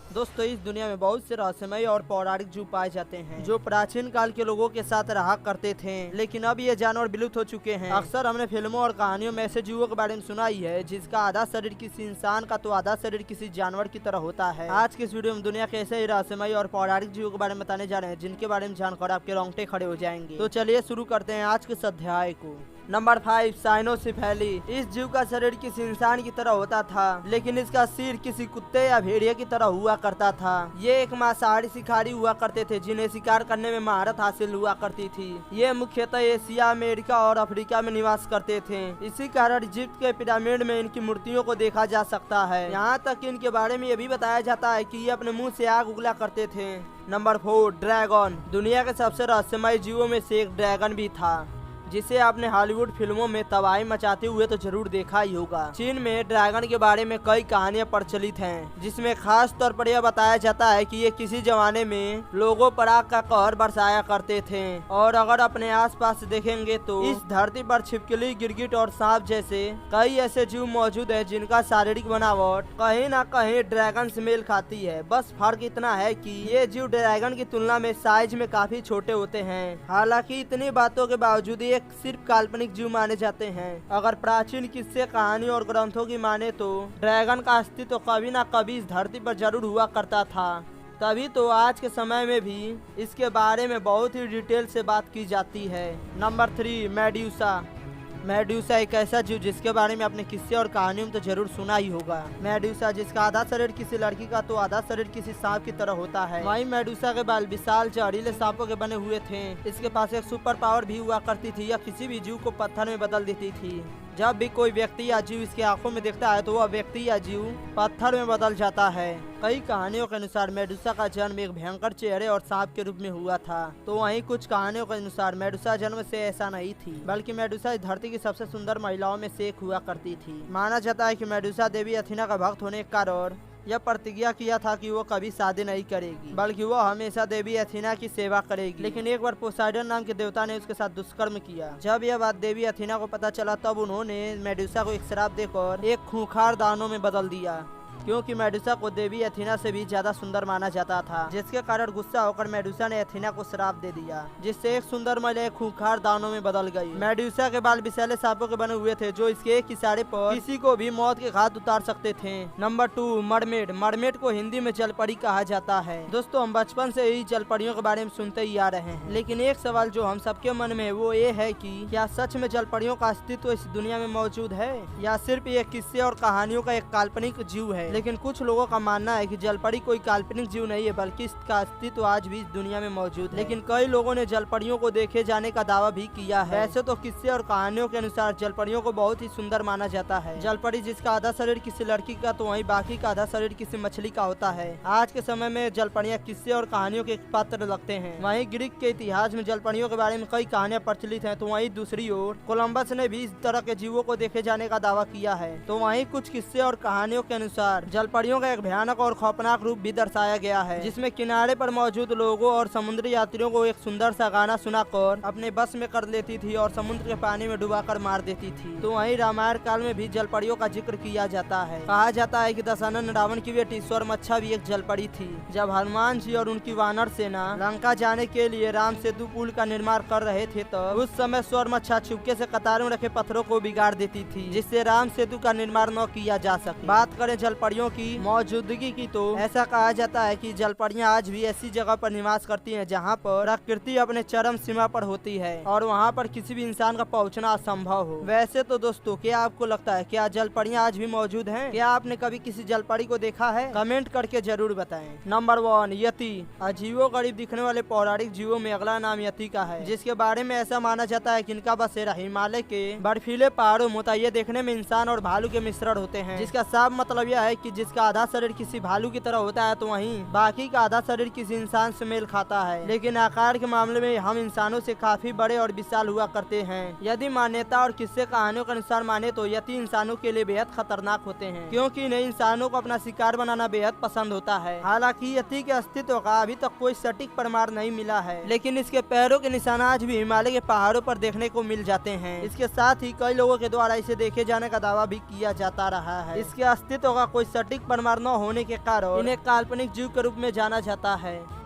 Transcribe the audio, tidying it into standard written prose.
दोस्तों इस दुनिया में बहुत से रहस्यमय और पौराणिक जीव पाए जाते हैं जो प्राचीन काल के लोगों के साथ रहा करते थे, लेकिन अब ये जानवर विलुप्त हो चुके हैं। अक्सर हमने फिल्मों और कहानियों में ऐसे जीवों के बारे में सुना ही है जिसका आधा शरीर किसी इंसान का तो आधा शरीर किसी जानवर की तरह होता है। आज के इस वीडियो में दुनिया के ऐसे ही रहस्यमय और पौराणिक जीवों के बारे में बताने जा रहे हैं जिनके बारे में जानकर आपके रोंगटे खड़े हो जाएंगे। तो चलिए शुरू करते हैं आज के इस अध्याय को। नंबर 5, साइनोसिफेली। इस जीव का शरीर किसी इंसान की तरह होता था, लेकिन इसका सिर किसी कुत्ते या भेड़िए की तरह हुआ करता था। ये एक मांसाहारी शिकारी हुआ करते थे जिन्हें शिकार करने में महारत हासिल हुआ करती थी। ये मुख्यतः एशिया, अमेरिका और अफ्रीका में निवास करते थे। इसी कारण इजिप्ट के पिरामिड में इनकी मूर्तियों को देखा जा सकता है। यहाँ तक इनके बारे में ये भी बताया जाता है कि ये अपने मुंह से आग उगला करते थे। Number 4, dragon. दुनिया के सबसे रहस्यमय जीवों में से एक ड्रैगन भी था जिसे आपने हॉलीवुड फिल्मों में तबाही मचाते हुए तो जरूर देखा ही होगा। चीन में ड्रैगन के बारे में कई कहानियां प्रचलित हैं, जिसमें खास तौर पर यह बताया जाता है कि ये किसी जमाने में लोगों पर आग का कहर बरसाया करते थे। और अगर अपने आसपास देखेंगे तो इस धरती पर छिपकली, गिरगिट और सांप जैसे कई ऐसे जीव मौजूद हैं जिनका शारीरिक बनावट कहीं न कहीं ड्रैगन से मेल खाती है। बस फर्क इतना है कि ये जीव ड्रैगन की तुलना में साइज में काफी छोटे होते हैं। हालांकि इतनी बातों के बावजूद सिर्फ काल्पनिक जीव माने जाते हैं। अगर प्राचीन किस्से, कहानी और ग्रंथों की माने तो ड्रैगन का अस्तित्व कभी ना कभी इस धरती पर जरूर हुआ करता था। तभी तो आज के समय में भी इसके बारे में बहुत ही डिटेल से बात की जाती है। Number 3, medusa. मेड्यूसा एक ऐसा जीव जिसके बारे में आपने किस्से और कहानियों में तो जरूर सुना ही होगा। मेड्यूसा जिसका आधा शरीर किसी लड़की का तो आधा शरीर किसी सांप की तरह होता है। वहीं मेड्यूसा के बाल विशाल जहरीले सांपों के बने हुए थे। इसके पास एक सुपर पावर भी हुआ करती थी। यह किसी भी जीव को पत्थर में बदल देती थी। जब भी कोई व्यक्ति या जीव इसके आंखों में दिखता है तो वह व्यक्ति या जीव पत्थर में बदल जाता है। कई कहानियों के अनुसार मेडुसा का जन्म एक भयंकर चेहरे और सांप के रूप में हुआ था, तो वहीं कुछ कहानियों के अनुसार मेडुसा जन्म से ऐसा नहीं थी, बल्कि मेडुसा इस धरती की सबसे सुंदर महिलाओं में से एक हुआ करती थी। माना जाता है कि मेडुसा देवी अथीना का भक्त होने के कारण यह प्रतिज्ञा किया था कि वो कभी शादी नहीं करेगी, बल्कि वो हमेशा देवी अथीना की सेवा करेगी। लेकिन एक बार पोसाइडन नाम के देवता ने उसके साथ दुष्कर्म किया। जब यह बात देवी अथीना को पता चला तब उन्होंने मेडुसा को एक श्राप देकर एक खूंखार दानव में बदल दिया, क्योंकि मेडुसा को देवी अथीना से भी ज्यादा सुंदर माना जाता था। जिसके कारण गुस्सा होकर मेडुसा ने अथीना को श्राप दे दिया, जिससे एक सुंदर महिला एक खूंखार दानव में बदल गई। मेडुसा के बाल विषैले सांपों के बने हुए थे जो इसके एक इशारे पर किसी को भी मौत के घाट उतार सकते थे। Number 2, mermaid. मरमेड को हिंदी में जलपरी कहा जाता है। दोस्तों हम बचपन से ही जलपरियों के बारे में सुनते ही आ रहे हैं, लेकिन एक सवाल जो हम सबके मन में है वो ये है कि क्या सच में जलपरियों का अस्तित्व इस दुनिया में मौजूद है या सिर्फ ये किस्से और कहानियों का एक काल्पनिक जीव है। लेकिन कुछ लोगों का मानना है कि जलपरी कोई काल्पनिक जीव नहीं है, बल्कि इसका अस्तित्व आज भी इस दुनिया में मौजूद है। लेकिन कई लोगों ने जलपरियों को देखे जाने का दावा भी किया है। वैसे तो किस्से और कहानियों के अनुसार जलपरियों को बहुत ही सुंदर माना जाता है। जलपरी जिसका आधा शरीर किसी लड़की का तो वहीं बाकी का आधा शरीर किसी मछली का होता है। आज के समय में जलपरियां किस्से और कहानियों के पात्र लगते हैं। वहीं ग्रीक के इतिहास में जलपरियों के बारे में कई कहानियां प्रचलित हैं, तो वहीं दूसरी ओर कोलंबस ने भी इस तरह के जीवों को देखे जाने का दावा किया है। तो वहीं कुछ किस्से और कहानियों के अनुसार जलपरियों का एक भयानक और खौफनाक रूप भी दर्शाया गया है, जिसमें किनारे पर मौजूद लोगों और समुद्री यात्रियों को एक सुंदर सा गाना सुनाकर अपने बस में कर लेती थी और समुद्र के पानी में डुबाकर मार देती थी। तो वहीं रामायण काल में भी जलपरियों का जिक्र किया जाता है। कहा जाता है कि दशानन रावण की बेटी स्वरमच्छा भी एक जलपरी थी। जब हनुमान जी और उनकी वानर सेना लंका जाने के लिए राम सेतु पुल का निर्माण कर रहे थे तो उस समय स्वरमच्छा चुपके से कतार में रखे पत्थरों को बिगाड़ देती थी, जिससे राम सेतु का निर्माण न किया जा सके। बात करें जलपरियों की मौजूदगी की तो ऐसा कहा जाता है कि जलपरियां आज भी ऐसी जगह पर निवास करती हैं जहां पर प्रकृति अपने चरम सीमा पर होती है और वहां पर किसी भी इंसान का पहुंचना असंभव हो। वैसे तो दोस्तों क्या आपको लगता है, क्या जलपरियां आज भी मौजूद हैं? क्या आपने कभी किसी जलपरी को देखा है? कमेंट करके जरूर बताएं। नंबर 1, यति। अजीबो गरीब दिखने वाले पौराणिक जीवों में अगला नाम यति का है, जिसके बारे में ऐसा माना जाता है कि इनका बसेरा हिमालय के बर्फीले पहाड़ों में। ये देखने में इंसान और भालू के मिश्रण होते हैं, जिसका साफ मतलब यह है कि जिसका आधा शरीर किसी भालू की तरह होता है तो वहीं बाकी का आधा शरीर किसी इंसान से मेल खाता है। लेकिन आकार के मामले में हम इंसानों से काफी बड़े और विशाल हुआ करते हैं। यदि मान्यता और किस्से कहानियों के अनुसार माने तो यति इंसानों के लिए बेहद खतरनाक होते हैं, क्योंकि इन्हें इंसानों को अपना शिकार बनाना बेहद पसंद होता है। हालांकि यति के अस्तित्व का अभी तक कोई सटीक प्रमाण नहीं मिला है, लेकिन इसके पैरों के निशान आज भी हिमालय के पहाड़ों पर देखने को मिल जाते हैं। इसके साथ ही कई लोगों के द्वारा इसे देखे जाने का दावा भी किया जाता रहा है। इसके अस्तित्व का कोई सटीक परमाणु न होने के कारण इन्हें काल्पनिक जीव के रूप में जाना जाता है।